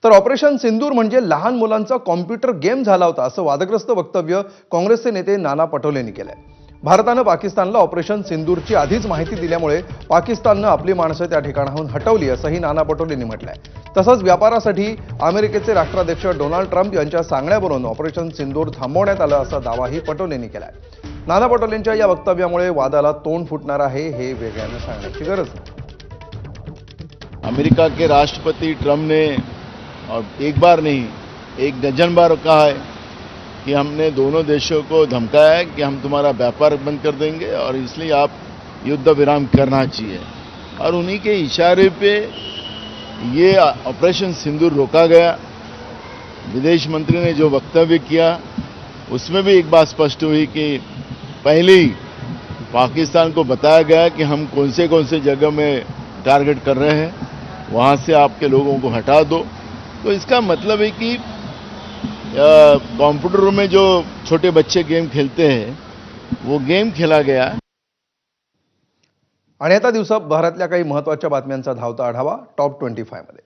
तर ऑपरेशन सिंदूर म्हणजे लहान मुलांचा कॉम्प्युटर गेम झाला होता असं वादग्रस्त वक्तव्य काँग्रेसचे नेते नाना पटोलेंनी केलंय. भारतानं पाकिस्तानला ऑपरेशन सिंदूरची आधीच माहिती दिल्यामुळे पाकिस्ताननं आपली माणसं त्या ठिकाणाहून हटवली असंही नाना पटोलेंनी म्हटलंय. तसंच व्यापारासाठी अमेरिकेचे राष्ट्राध्यक्ष डोनाल्ड ट्रम्प यांच्या सांगण्यावरून ऑपरेशन सिंदूर थांबवण्यात आलं असा दावाही पटोलेंनी केलाय. नाना पटोलेंच्या या वक्तव्यामुळे वादाला तोंड फुटणार आहे हे वेगळ्यानं सांगण्याची गरज नाही. अमेरिका के राष्ट्रपति ट्रम्प ने और एक बार नहीं एक डजन बार कहा है कि हमने दोनों देशों को धमकाया है कि हम तुम्हारा व्यापार बंद कर देंगे और इसलिए आप युद्ध विराम करना चाहिए, और उन्हीं के इशारे पे ये ऑपरेशन सिंदूर रोका गया. विदेश मंत्री ने जो वक्तव्य किया उसमें भी एक बात स्पष्ट हुई कि पहले ही पाकिस्तान को बताया गया कि हम कौन से जगह में टारगेट कर रहे हैं, वहाँ से आपके लोगों को हटा दो. तो इसका मतलब है कि कंप्यूटर में जो छोटे बच्चे गेम खेलते हैं वो गेम खेला गया. आणि आता दिवसाभरातल्या काही महत्त्वाच्या बातम्यांचा धावता आढावा टॉप 25 मध्ये.